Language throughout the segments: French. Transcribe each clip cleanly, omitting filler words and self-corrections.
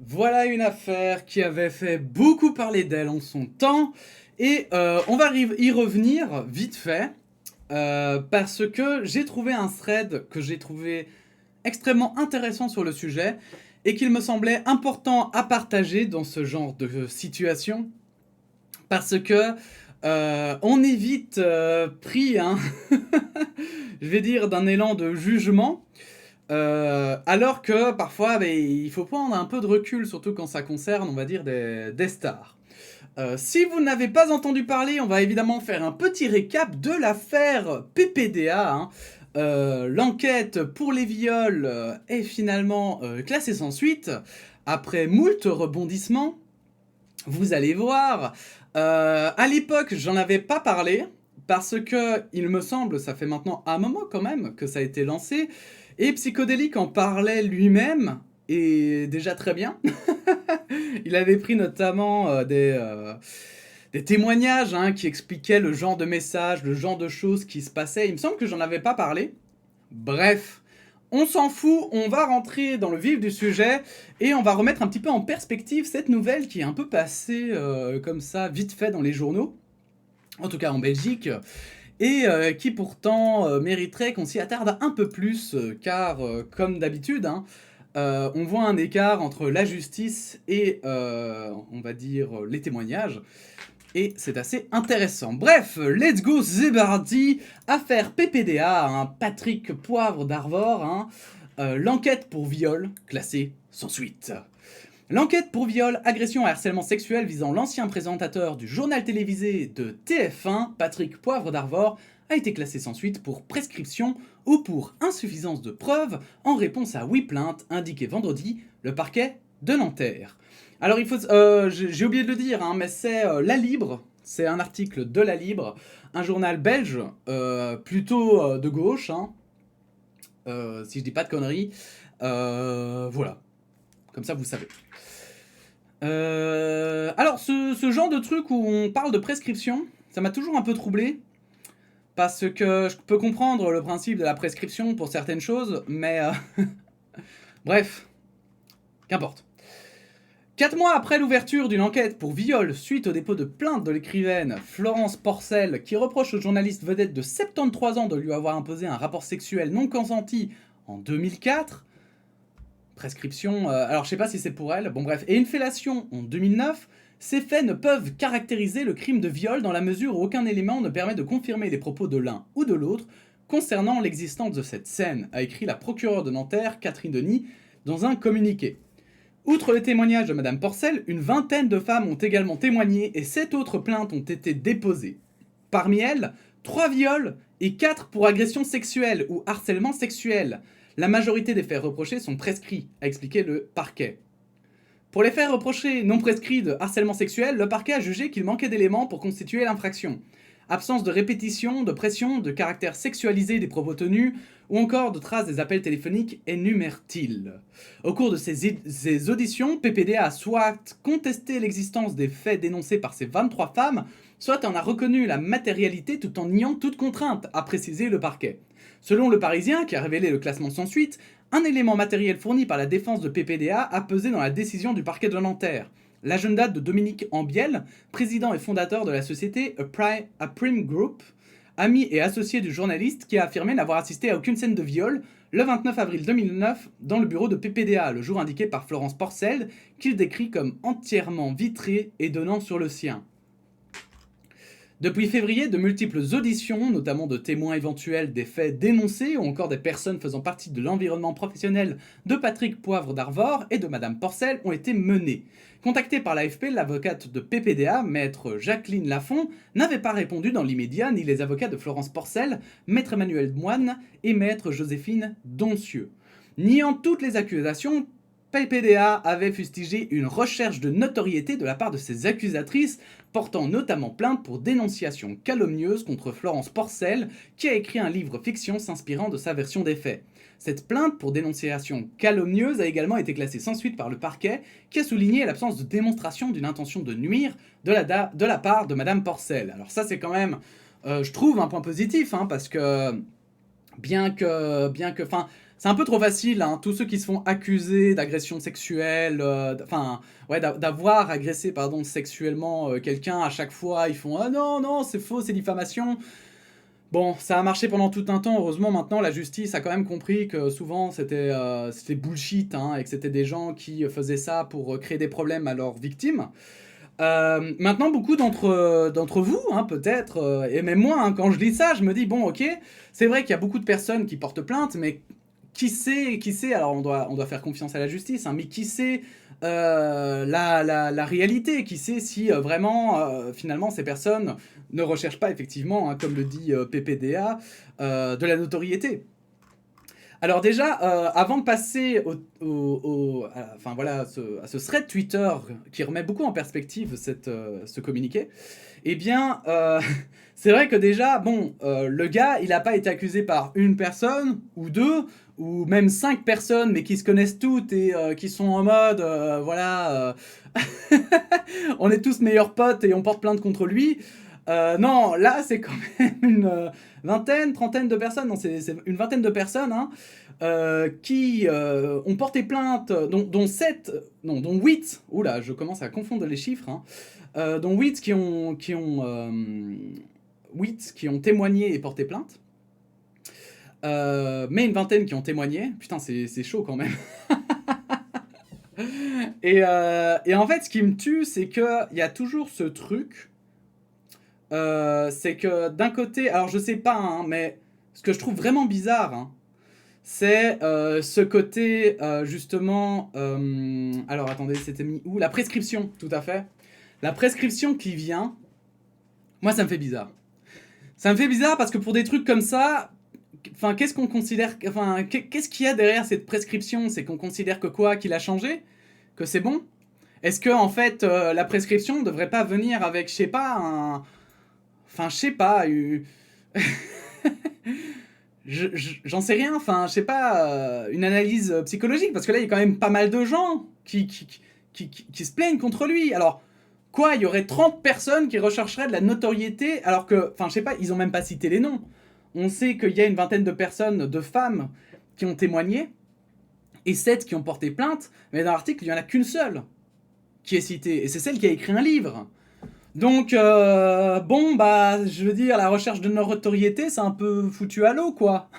Voilà une affaire qui avait fait beaucoup parler d'elle en son temps, et on va y revenir vite fait, parce que j'ai trouvé un thread que j'ai trouvé extrêmement intéressant sur le sujet, et qu'il me semblait important à partager dans ce genre de situation, parce que on est vite pris, hein, je vais dire, d'un élan de jugement. Alors que parfois, il faut prendre un peu de recul, surtout quand ça concerne, on va dire, des stars. Si vous n'avez pas entendu parler, on va évidemment faire un petit récap de l'affaire PPDA. Hein. L'enquête pour les viols est finalement classée sans suite, après moult rebondissements. Vous allez voir. À l'époque, j'en avais pas parlé, parce que, il me semble, ça fait maintenant un moment quand même que ça a été lancé, et Psychodélique en parlait lui-même, et déjà très bien. Il avait pris notamment des témoignages hein, qui expliquaient le genre de messages, le genre de choses qui se passaient. Il me semble que j'en avais pas parlé. Bref, on s'en fout, on va rentrer dans le vif du sujet et on va remettre un petit peu en perspective cette nouvelle qui est un peu passée comme ça, vite fait dans les journaux, en tout cas en Belgique, et qui pourtant mériterait qu'on s'y attarde un peu plus, car comme d'habitude, hein, on voit un écart entre la justice et, on va dire, les témoignages. Et c'est assez intéressant. Bref, let's go, c'est parti. Affaire PPDA, hein, Patrick Poivre d'Arvor. Hein, l'enquête pour viol, classée sans suite. L'enquête pour viol, agression et harcèlement sexuel visant l'ancien présentateur du journal télévisé de TF1, Patrick Poivre d'Arvor, a été classée sans suite pour prescription ou pour insuffisance de preuves en réponse à 8 plaintes indiquées vendredi le parquet de Nanterre. Alors j'ai oublié de le dire, hein, mais c'est La Libre, c'est un article de La Libre, un journal belge, plutôt de gauche, hein, si je dis pas de conneries. Voilà, comme ça vous savez. Alors ce genre de truc où on parle de prescription, ça m'a toujours un peu troublé. Parce que je peux comprendre le principe de la prescription pour certaines choses, mais bref, qu'importe. 4 mois après l'ouverture d'une enquête pour viol suite au dépôt de plainte de l'écrivaine Florence Porcel, qui reproche au journaliste vedette de 73 ans de lui avoir imposé un rapport sexuel non consenti en 2004, prescription, alors je sais pas si c'est pour elle, bon bref, et une fellation en 2009, ces faits ne peuvent caractériser le crime de viol dans la mesure où aucun élément ne permet de confirmer les propos de l'un ou de l'autre concernant l'existence de cette scène, a écrit la procureure de Nanterre, Catherine Denis, dans un communiqué. Outre le témoignage de Madame Porcel, une vingtaine de femmes ont également témoigné et 7 autres plaintes ont été déposées. Parmi elles, 3 viols et 4 pour agression sexuelle ou harcèlement sexuel. La majorité des faits reprochés sont prescrits, a expliqué le parquet. Pour les faits reprochés non prescrits de harcèlement sexuel, le parquet a jugé qu'il manquait d'éléments pour constituer l'infraction. Absence de répétition, de pression, de caractère sexualisé des propos tenus, ou encore de traces des appels téléphoniques, énumère-t-il. Au cours de ces auditions, PPDA a soit contesté l'existence des faits dénoncés par ces 23 femmes, soit en a reconnu la matérialité tout en niant toute contrainte, a précisé le parquet. Selon le Parisien, qui a révélé le classement sans suite, un élément matériel fourni par la défense de PPDA a pesé dans la décision du parquet de Nanterre. L'agenda de Dominique Ambiel, président et fondateur de la société A Prime Group, ami et associé du journaliste qui a affirmé n'avoir assisté à aucune scène de viol le 29 avril 2009 dans le bureau de PPDA, le jour indiqué par Florence Porcel, qu'il décrit comme entièrement vitré et donnant sur le sien. Depuis février, de multiples auditions, notamment de témoins éventuels des faits dénoncés ou encore des personnes faisant partie de l'environnement professionnel de Patrick Poivre d'Arvor et de Madame Porcel, ont été menées. Contactée par l'AFP, l'avocate de PPDA, maître Jacqueline Lafont, n'avait pas répondu dans l'immédiat, ni les avocats de Florence Porcel, maître Emmanuel Moine et maître Joséphine Doncieux. Niant toutes les accusations, PPDA avait fustigé une recherche de notoriété de la part de ses accusatrices, portant notamment plainte pour dénonciation calomnieuse contre Florence Porcel, qui a écrit un livre fiction s'inspirant de sa version des faits. Cette plainte pour dénonciation calomnieuse a également été classée sans suite par le parquet, qui a souligné l'absence de démonstration d'une intention de nuire de la part de Madame Porcel. Alors ça c'est quand même, je trouve, un point positif, hein, parce que bien que, c'est un peu trop facile, hein. Tous ceux qui se font accuser d'agression sexuelle, enfin, ouais, d'avoir agressé, pardon, sexuellement quelqu'un à chaque fois, ils font ah non, non, c'est faux, c'est diffamation. Bon, ça a marché pendant tout un temps. Heureusement, maintenant, la justice a quand même compris que souvent c'était bullshit, hein, et que c'était des gens qui faisaient ça pour créer des problèmes à leurs victimes. Maintenant, beaucoup d'entre vous, hein, peut-être, et même moi, hein, quand je lis ça, je me dis bon, ok, c'est vrai qu'il y a beaucoup de personnes qui portent plainte, mais qui sait, alors on doit faire confiance à la justice, hein, mais qui sait la réalité, qui sait si vraiment, finalement, ces personnes ne recherchent pas effectivement, hein, comme le dit PPDA, de la notoriété. Alors déjà, avant de passer enfin, voilà, à ce thread Twitter qui remet beaucoup en perspective ce communiqué, eh bien, c'est vrai que déjà, bon, le gars, il n'a pas été accusé par une personne, ou deux, ou même 5 personnes, mais qui se connaissent toutes et qui sont en mode, voilà, on est tous meilleurs potes et on porte plainte contre lui. Non, là, c'est quand même une vingtaine, trentaine de personnes, non, c'est une vingtaine de personnes, hein, qui ont porté plainte, dont 7, non, dont 8, oula, je commence à confondre les chiffres, hein, dont 8 8 qui ont témoigné et porté plainte. Mais une vingtaine qui ont témoigné. Putain, c'est chaud quand même. Et en fait, ce qui me tue, c'est qu'il y a toujours ce truc. C'est que d'un côté, alors je sais pas, hein, mais ce que je trouve vraiment bizarre, hein, c'est ce côté, justement. Alors attendez, c'était mis où? La prescription, tout à fait. La prescription qui vient, moi ça me fait bizarre. Ça me fait bizarre parce que pour des trucs comme ça, enfin, qu'est-ce qu'on considère, enfin, qu'est-ce qu'il y a derrière cette prescription? C'est qu'on considère que quoi? Qu'il a changé? Que c'est bon? Est-ce que, en fait, la prescription ne devrait pas venir avec, je sais pas, un. Enfin, je sais pas. J'en sais rien, enfin, je sais pas, une analyse psychologique, parce que là, il y a quand même pas mal de gens qui se plaignent contre lui. Alors, quoi, il y aurait 30 personnes qui rechercheraient de la notoriété, alors que, enfin, je sais pas, ils ont même pas cité les noms. On sait qu'il y a une vingtaine de personnes, de femmes, qui ont témoigné, et 7 qui ont porté plainte, mais dans l'article, il n'y en a qu'une seule qui est citée, et c'est celle qui a écrit un livre. Donc, bon, bah, je veux dire, la recherche de notoriété, c'est un peu foutu à l'eau, quoi.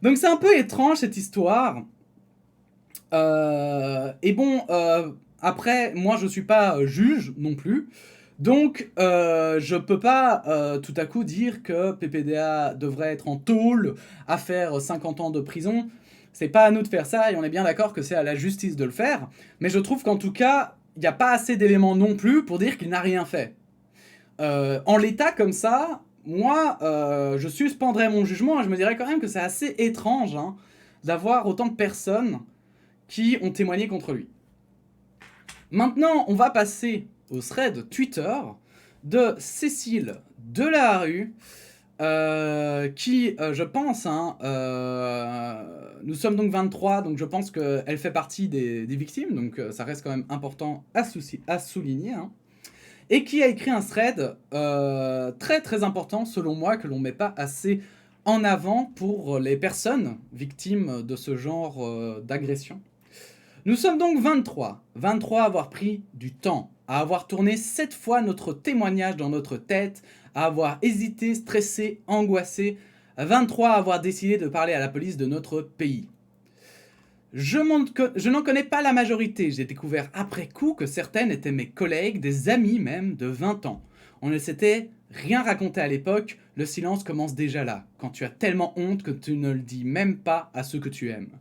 Donc, c'est un peu étrange, cette histoire. Et bon, après, moi, je suis pas juge non plus. Donc, je peux pas tout à coup dire que PPDA devrait être en tôle à faire 50 ans de prison. C'est pas à nous de faire ça, et on est bien d'accord que c'est à la justice de le faire. Mais je trouve qu'en tout cas, il n'y a pas assez d'éléments non plus pour dire qu'il n'a rien fait. En l'état comme ça, moi, je suspendrais mon jugement et je me dirais quand même que c'est assez étrange, hein, d'avoir autant de personnes qui ont témoigné contre lui. Maintenant, on va passer au thread Twitter de Cécile Delarue, qui, je pense, hein, nous sommes donc 23, donc je pense qu'elle fait partie des victimes, donc ça reste quand même important à souligner, hein, et qui a écrit un thread très très important, selon moi, que l'on ne met pas assez en avant pour les personnes victimes de ce genre d'agression. Nous sommes donc 23 à avoir pris du temps, à avoir tourné 7 fois notre témoignage dans notre tête, à avoir hésité, stressé, angoissé, 23 à avoir décidé de parler à la police de notre pays. Je n'en connais pas la majorité, j'ai découvert après coup que certaines étaient mes collègues, des amis même, de 20 ans. On ne s'était rien raconté à l'époque, le silence commence déjà là, quand tu as tellement honte que tu ne le dis même pas à ceux que tu aimes.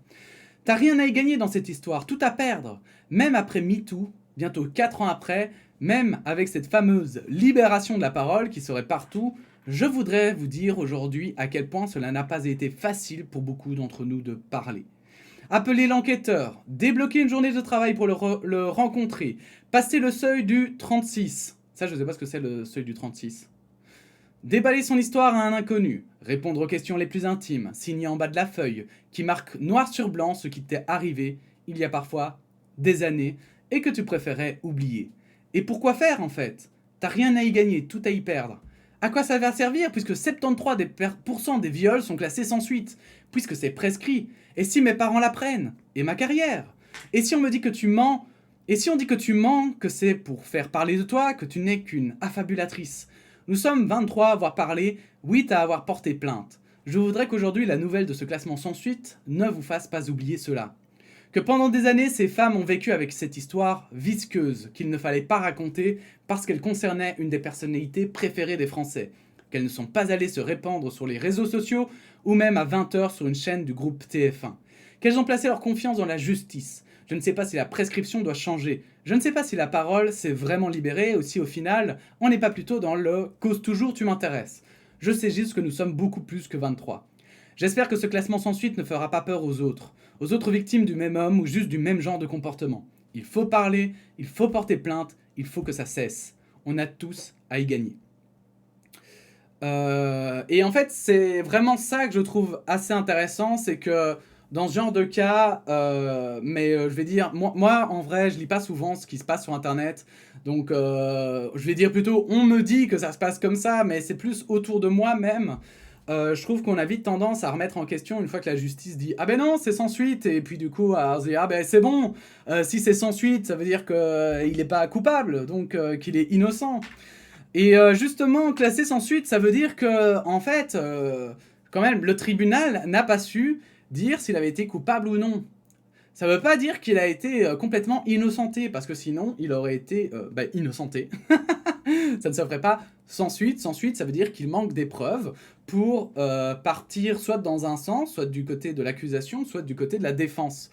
T'as rien à y gagner dans cette histoire, tout à perdre. Même après MeToo, bientôt 4 ans après, même avec cette fameuse libération de la parole qui serait partout, je voudrais vous dire aujourd'hui à quel point cela n'a pas été facile pour beaucoup d'entre nous de parler. Appeler l'enquêteur, débloquer une journée de travail pour le rencontrer, passer le seuil du 36. Ça, je sais pas ce que c'est le seuil du 36. Déballer son histoire à un inconnu, répondre aux questions les plus intimes, signer en bas de la feuille, qui marque noir sur blanc ce qui t'est arrivé il y a parfois des années et que tu préférais oublier. Et pourquoi faire en fait? T'as rien à y gagner, tout à y perdre. À quoi ça va servir puisque 73% des viols sont classés sans suite, puisque c'est prescrit. Et si mes parents l'apprennent? Et ma carrière? Et si on me dit que tu mens? Et si on dit que tu mens, que c'est pour faire parler de toi, que tu n'es qu'une affabulatrice? Nous sommes 23 à avoir parlé, 8 à avoir porté plainte. Je voudrais qu'aujourd'hui la nouvelle de ce classement sans suite ne vous fasse pas oublier cela. Que pendant des années, ces femmes ont vécu avec cette histoire visqueuse qu'il ne fallait pas raconter parce qu'elle concernait une des personnalités préférées des Français. Qu'elles ne sont pas allées se répandre sur les réseaux sociaux ou même à 20h sur une chaîne du groupe TF1. Qu'elles ont placé leur confiance dans la justice. Je ne sais pas si la prescription doit changer. Je ne sais pas si la parole s'est vraiment libérée ou si au final, on n'est pas plutôt dans le « cause toujours, tu m'intéresses ». Je sais juste que nous sommes beaucoup plus que 23. J'espère que ce classement sans suite ne fera pas peur aux autres victimes du même homme ou juste du même genre de comportement. Il faut parler, il faut porter plainte, il faut que ça cesse. On a tous à y gagner. Et en fait, c'est vraiment ça que je trouve assez intéressant, c'est que dans ce genre de cas, je vais dire, moi en vrai, je lis pas souvent ce qui se passe sur Internet, donc je vais dire plutôt, on me dit que ça se passe comme ça, mais c'est plus autour de moi même. Je trouve qu'on a vite tendance à remettre en question une fois que la justice dit « Ah ben non, c'est sans suite !» et puis du coup, à se dire « Ah ben c'est bon, si c'est sans suite, ça veut dire qu'il n'est pas coupable, donc qu'il est innocent. » Et justement, classé sans suite, ça veut dire que, en fait, quand même, le tribunal n'a pas su dire s'il avait été coupable ou non. Ça veut pas dire qu'il a été complètement innocenté, parce que sinon, il aurait été innocenté. Ça ne se ferait pas sans suite. Sans suite, ça veut dire qu'il manque des preuves pour partir soit dans un sens, soit du côté de l'accusation, soit du côté de la défense.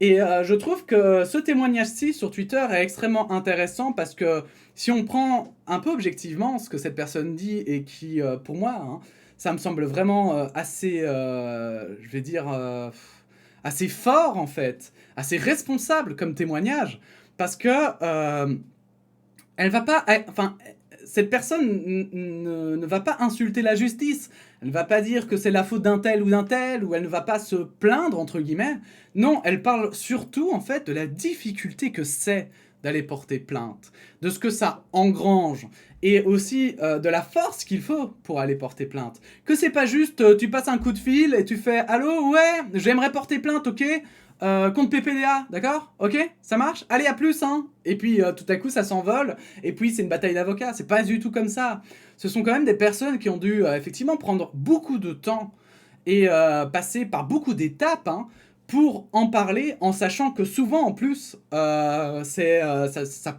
Et je trouve que ce témoignage-ci sur Twitter est extrêmement intéressant parce que si on prend un peu objectivement ce que cette personne dit et qui, pour moi, hein, ça me semble vraiment assez, je vais dire, assez fort en fait, assez responsable comme témoignage parce que elle va pas, enfin, cette personne ne va pas insulter la justice, elle ne va pas dire que c'est la faute d'un tel, ou elle ne va pas se plaindre, entre guillemets. Non, elle parle surtout, en fait, de la difficulté que c'est d'aller porter plainte, de ce que ça engrange, et aussi de la force qu'il faut pour aller porter plainte. Que c'est pas juste, tu passes un coup de fil et tu fais « Allô, ouais, j'aimerais porter plainte, ok ?» contre PPDA, d'accord? Ok? Ça marche? Allez, à plus, hein? Et puis, tout à coup, ça s'envole, et puis c'est une bataille d'avocats. C'est pas du tout comme ça. Ce sont quand même des personnes qui ont dû, effectivement, prendre beaucoup de temps et passer par beaucoup d'étapes, hein, pour en parler, en sachant que souvent, en plus, ça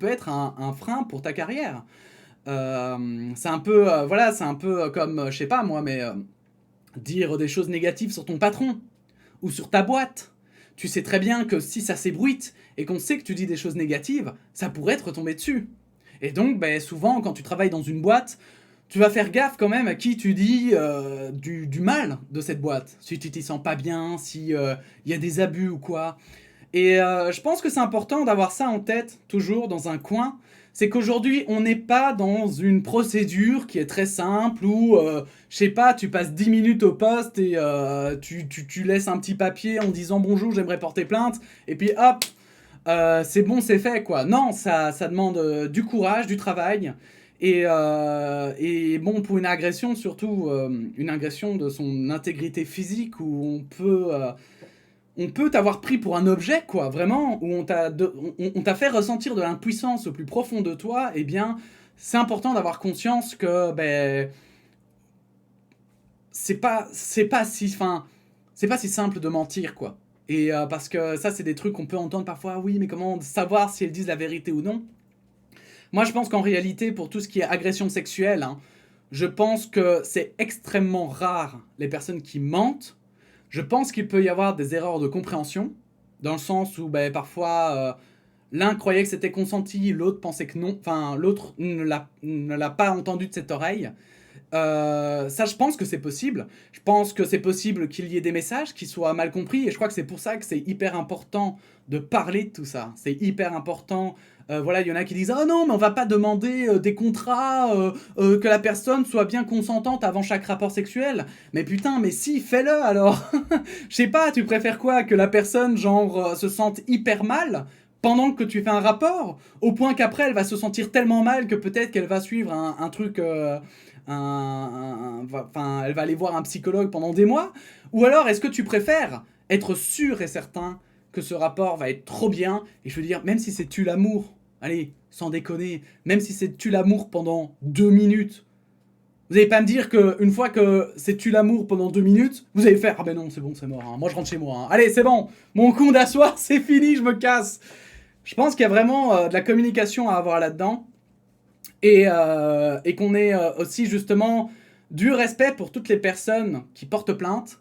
peut être un frein pour ta carrière. C'est un peu, voilà, c'est un peu comme, je sais pas moi, mais dire des choses négatives sur ton patron, ou sur ta boîte. Tu sais très bien que si ça s'ébruite et qu'on sait que tu dis des choses négatives, ça pourrait te retomber dessus. Et donc, souvent, quand tu travailles dans une boîte, tu vas faire gaffe quand même à qui tu dis du mal de cette boîte. Si tu t'y sens pas bien, si y a des abus ou quoi. Et je pense que c'est important d'avoir ça en tête, toujours dans un coin. C'est qu'aujourd'hui, on n'est pas dans une procédure qui est très simple où, je sais pas, tu passes 10 minutes au poste et tu laisses un petit papier en disant « Bonjour, j'aimerais porter plainte » et puis hop, c'est bon, c'est fait, quoi. Non, ça demande du courage, du travail et bon, pour une agression, surtout une agression de son intégrité physique où on peut t'avoir pris pour un objet, quoi, vraiment, où on t'a fait ressentir de l'impuissance au plus profond de toi, eh bien, c'est important d'avoir conscience que, c'est pas si simple de mentir, quoi. Et parce que ça, c'est des trucs qu'on peut entendre parfois, oui, mais comment savoir si elles disent la vérité ou non? Moi, je pense qu'en réalité, pour tout ce qui est agression sexuelle, hein, je pense que c'est extrêmement rare les personnes qui mentent. Je pense qu'il peut y avoir des erreurs de compréhension, dans le sens où parfois l'un croyait que c'était consenti, l'autre pensait que non, enfin l'autre ne l'a pas entendu de cette oreille. Ça, je pense que c'est possible. Je pense que c'est possible qu'il y ait des messages qui soient mal compris, et je crois que c'est pour ça que c'est hyper important de parler de tout ça. C'est hyper important. Voilà, il y en a qui disent « Oh non, mais on va pas demander des contrats, que la personne soit bien consentante avant chaque rapport sexuel. » Mais putain, mais si, fais-le alors. Je sais pas, tu préfères quoi? Que la personne, genre, se sente hyper mal pendant que tu fais un rapport, au point qu'après, elle va se sentir tellement mal que peut-être qu'elle va suivre un truc... enfin, elle va aller voir un psychologue pendant des mois? Ou alors, est-ce que tu préfères être sûr et certain que ce rapport va être trop bien? Et je veux dire, même si c'est tue l'amour, allez, sans déconner, même si c'est tue l'amour pendant 2 minutes, vous allez pas me dire qu'une fois que c'est tue l'amour pendant 2 minutes, vous allez faire « Ah ben non, c'est bon, c'est mort, hein. Moi je rentre chez moi. Hein. Allez, c'est bon, mon compte d'asseoir, c'est fini, je me casse. » Je pense qu'il y a vraiment de la communication à avoir là-dedans. Et qu'on ait aussi justement du respect pour toutes les personnes qui portent plainte,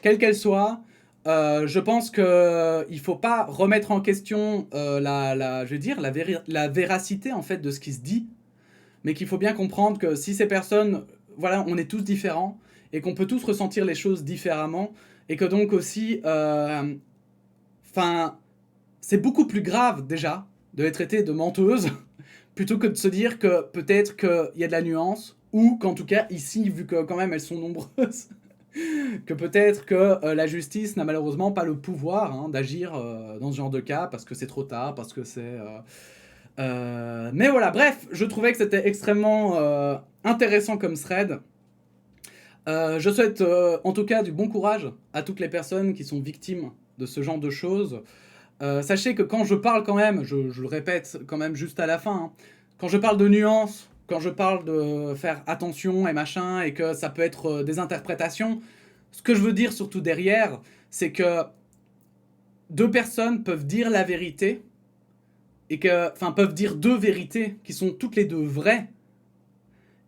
quelles qu'elles soient. Je pense qu'il ne faut pas remettre en question je veux dire, la véracité en fait de ce qui se dit, mais qu'il faut bien comprendre que si ces personnes, voilà, on est tous différents et qu'on peut tous ressentir les choses différemment et que donc aussi, c'est beaucoup plus grave déjà de les traiter de menteuses plutôt que de se dire que peut-être qu'il y a de la nuance ou qu'en tout cas ici, vu que quand même elles sont nombreuses, que peut-être que la justice n'a malheureusement pas le pouvoir d'agir dans ce genre de cas parce que c'est trop tard, parce que c'est... mais voilà, bref, je trouvais que c'était extrêmement intéressant comme thread. Je souhaite en tout cas du bon courage à toutes les personnes qui sont victimes de ce genre de choses. Sachez que quand je parle quand même, je le répète quand même juste à la fin, hein, quand je parle de nuances, quand je parle de faire attention et machin, et que ça peut être des interprétations, ce que je veux dire surtout derrière, c'est que 2 personnes peuvent dire la vérité, enfin peuvent dire 2 vérités qui sont toutes les 2 vraies,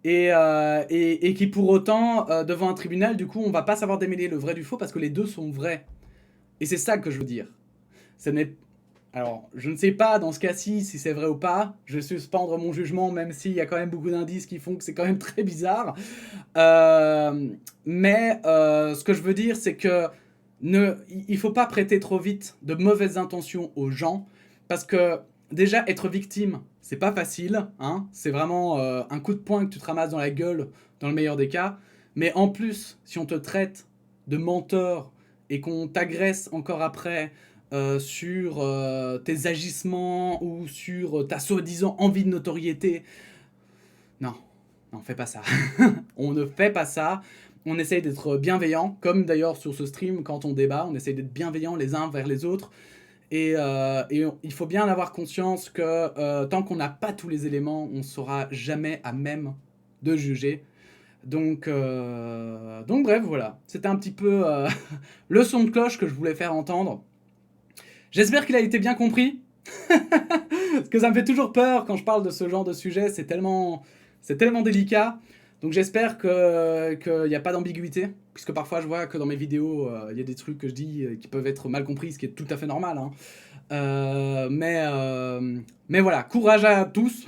et qui pour autant, devant un tribunal, du coup, on va pas savoir démêler le vrai du faux parce que les 2 sont vrais. Et c'est ça que je veux dire. Alors, je ne sais pas dans ce cas-ci si c'est vrai ou pas. Je vais suspendre mon jugement, même s'il y a quand même beaucoup d'indices qui font que c'est quand même très bizarre. Mais ce que je veux dire, c'est que il faut pas prêter trop vite de mauvaises intentions aux gens, parce que déjà être victime, c'est pas facile. Hein, c'est vraiment un coup de poing que tu te ramasses dans la gueule, dans le meilleur des cas. Mais en plus, si on te traite de menteur et qu'on t'agresse encore après sur tes agissements ou sur ta soi-disant envie de notoriété, non, on fait pas ça. On ne fait pas ça. On essaye d'être bienveillant, comme d'ailleurs sur ce stream, quand on débat, on essaye d'être bienveillant les uns vers les autres. Et il faut bien avoir conscience que tant qu'on n'a pas tous les éléments, on ne sera jamais à même de juger. Donc bref, voilà. C'était un petit peu le son de cloche que je voulais faire entendre. J'espère qu'il a été bien compris. Parce que ça me fait toujours peur quand je parle de ce genre de sujet. C'est tellement délicat. Donc j'espère qu'il n'y a pas d'ambiguïté. Puisque parfois je vois que dans mes vidéos, il y a des trucs que je dis qui peuvent être mal compris, ce qui est tout à fait normal. Hein. Mais voilà, courage à tous.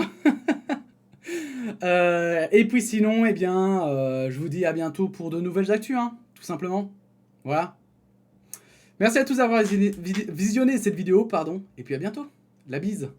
Et puis sinon, eh bien, je vous dis à bientôt pour de nouvelles actus, hein, tout simplement. Voilà. Merci à tous d'avoir visionné cette vidéo, pardon. Et puis à bientôt. La bise.